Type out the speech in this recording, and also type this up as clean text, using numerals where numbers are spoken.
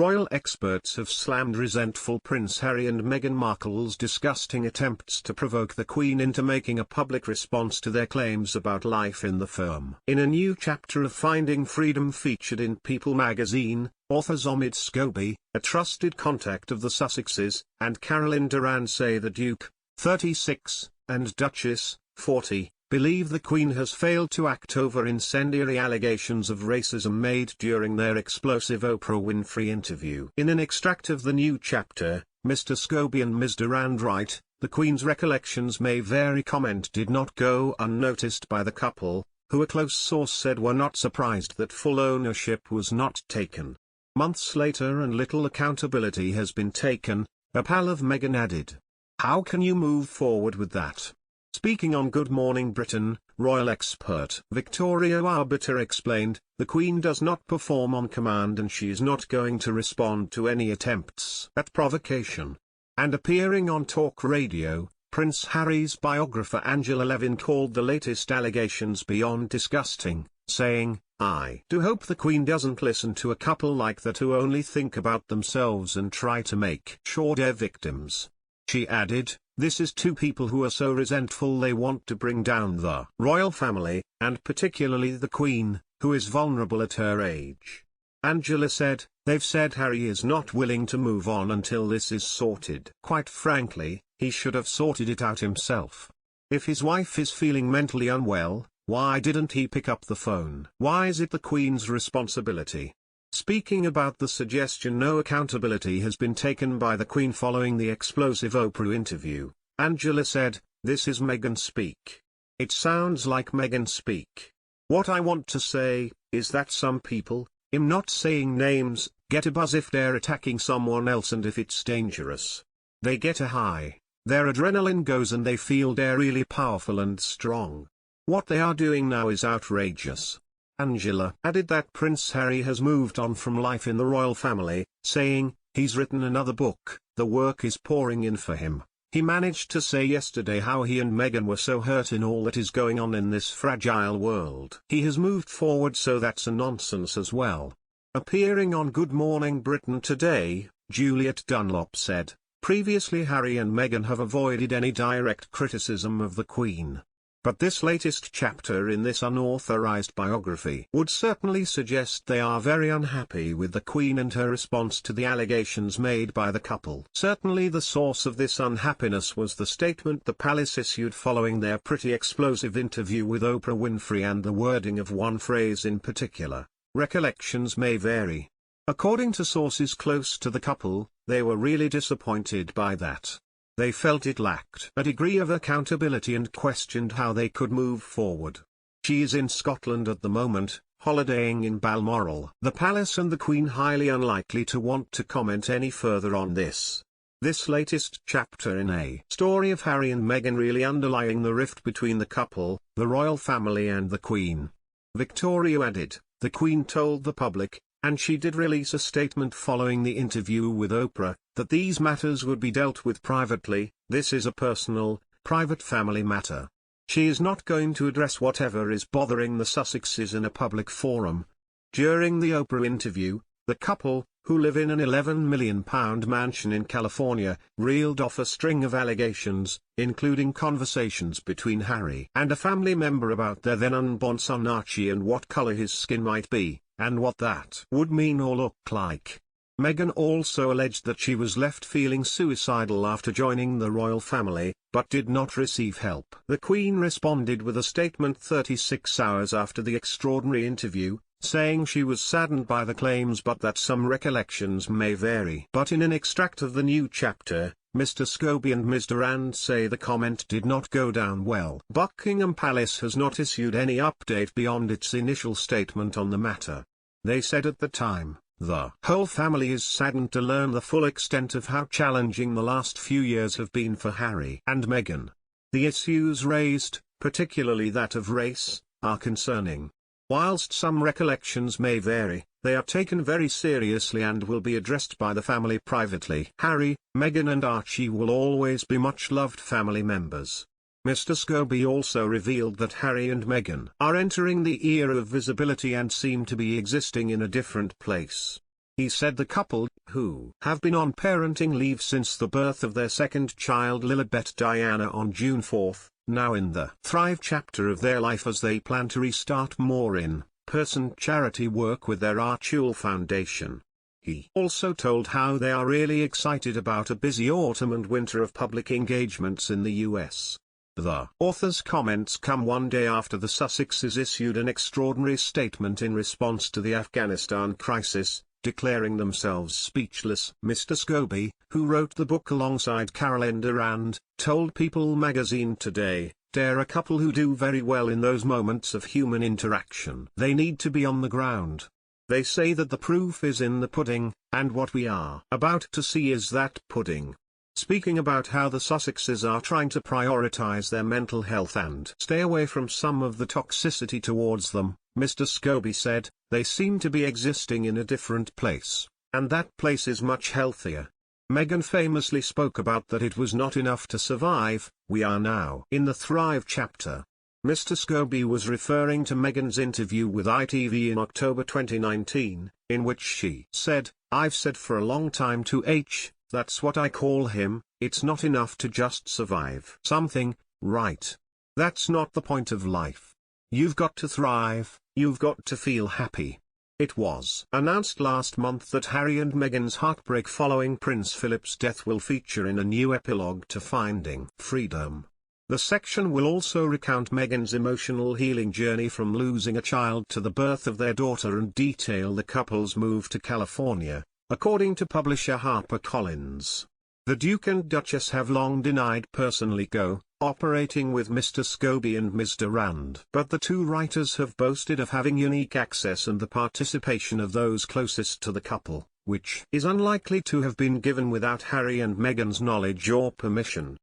Royal experts have slammed resentful Prince Harry and Meghan Markle's disgusting attempts to provoke the Queen into making a public response to their claims about life in the firm. In a new chapter of Finding Freedom featured in People magazine, authors Omid Scobie, a trusted contact of the Sussexes, and Caroline Durand say the Duke, 36, and Duchess, 40, believe the Queen has failed to act over incendiary allegations of racism made during their explosive Oprah Winfrey interview. In an extract of the new chapter, Mr. Scobie and Ms. Durand write, "The Queen's recollections may vary." Comment did not go unnoticed by the couple, who a close source said were not surprised that full ownership was not taken. Months later and little accountability has been taken, a pal of Meghan added. How can you move forward with that? Speaking on Good Morning Britain, royal expert Victoria Arbiter explained, the Queen does not perform on command and she is not going to respond to any attempts at provocation. And appearing on talk radio, Prince Harry's biographer Angela Levin called the latest allegations beyond disgusting, saying, I do hope the Queen doesn't listen to a couple like that who only think about themselves and try to make sure they're victims. She added, this is two people who are so resentful they want to bring down the royal family, and particularly the Queen, who is vulnerable at her age. Angela said, they've said Harry is not willing to move on until this is sorted. Quite frankly, he should have sorted it out himself. If his wife is feeling mentally unwell, why didn't he pick up the phone? Why is it the Queen's responsibility? Speaking about the suggestion no accountability has been taken by the Queen following the explosive Oprah interview, Angela said, this is Meghan speak. It sounds like Meghan speak. What I want to say, is that some people, I'm not saying names, get a buzz if they're attacking someone else and if it's dangerous. They get a high, their adrenaline goes and they feel they're really powerful and strong. What they are doing now is outrageous. Angela added that Prince Harry has moved on from life in the royal family, saying, he's written another book, the work is pouring in for him. He managed to say yesterday how he and Meghan were so hurt in all that is going on in this fragile world. He has moved forward, so that's a nonsense as well. Appearing on Good Morning Britain today, Juliet Dunlop said, previously Harry and Meghan have avoided any direct criticism of the Queen. But this latest chapter in this unauthorized biography would certainly suggest they are very unhappy with the Queen and her response to the allegations made by the couple. Certainly the source of this unhappiness was the statement the palace issued following their pretty explosive interview with Oprah Winfrey and the wording of one phrase in particular, recollections may vary. According to sources close to the couple, they were really disappointed by that. They felt it lacked a degree of accountability and questioned how they could move forward. She is in Scotland at the moment, holidaying in Balmoral. The palace and the Queen highly unlikely to want to comment any further on this. This latest chapter in a story of Harry and Meghan really underlying the rift between the couple, the royal family and the Queen. Victoria added, the Queen told the public, and she did release a statement following the interview with Oprah, that these matters would be dealt with privately. This is a personal, private family matter. She is not going to address whatever is bothering the Sussexes in a public forum. During the Oprah interview, the couple, who live in an £11 million mansion in California, reeled off a string of allegations, including conversations between Harry and a family member about their then unborn son Archie and what color his skin might be, and what that would mean or look like. Meghan also alleged that she was left feeling suicidal after joining the royal family, but did not receive help. The Queen responded with a statement 36 hours after the extraordinary interview, saying she was saddened by the claims but that some recollections may vary. But in an extract of the new chapter, Mr. Scobie and Ms. Durand say the comment did not go down well. Buckingham Palace has not issued any update beyond its initial statement on the matter. They said at the time, the whole family is saddened to learn the full extent of how challenging the last few years have been for Harry and Meghan. The issues raised, particularly that of race, are concerning. Whilst some recollections may vary, they are taken very seriously and will be addressed by the family privately. Harry, Meghan and Archie will always be much-loved family members. Mr. Scobie also revealed that Harry and Meghan are entering the era of visibility and seem to be existing in a different place. He said the couple, who have been on parenting leave since the birth of their second child Lilibet Diana on June 4, now in the Thrive chapter of their life as they plan to restart more in-person charity work with their Archul Foundation. He also told how they are really excited about a busy autumn and winter of public engagements in the US. The author's comments come one day after the Sussexes issued an extraordinary statement in response to the Afghanistan crisis, declaring themselves speechless. Mr. Scobie, who wrote the book alongside Carolyn Durand, told People magazine today, "They're a couple who do very well in those moments of human interaction. They need to be on the ground. They say that the proof is in the pudding, and what we are about to see is that pudding." Speaking about how the Sussexes are trying to prioritize their mental health and stay away from some of the toxicity towards them, Mr. Scobie said, "They seem to be existing in a different place, and that place is much healthier." Meghan famously spoke about that it was not enough to survive. "We are now in the Thrive chapter." Mr. Scobie was referring to Meghan's interview with ITV in October 2019, in which she said, "I've said for a long time to that's what I call him, it's not enough to just survive something, right? That's not the point of life. You've got to thrive, you've got to feel happy." It was announced last month that Harry and Meghan's heartbreak following Prince Philip's death will feature in a new epilogue to Finding Freedom. The section will also recount Meghan's emotional healing journey from losing a child to the birth of their daughter and detail the couple's move to California, according to publisher HarperCollins. The Duke and Duchess have long denied personally cooperating with Mr. Scobie and Ms. Durand. But the two writers have boasted of having unique access and the participation of those closest to the couple, which is unlikely to have been given without Harry and Meghan's knowledge or permission.